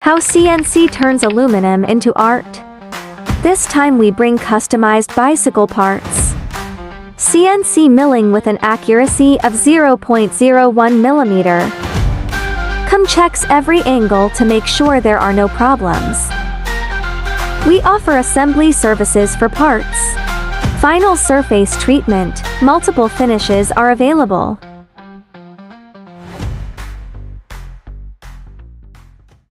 How CNC turns aluminum into art. This time we bring customized bicycle parts. CNC milling with an accuracy of 0.01 millimeter. Checks every angle to make sure there are no problems. We offer assembly services for parts. Final surface treatment, multiple finishes are available.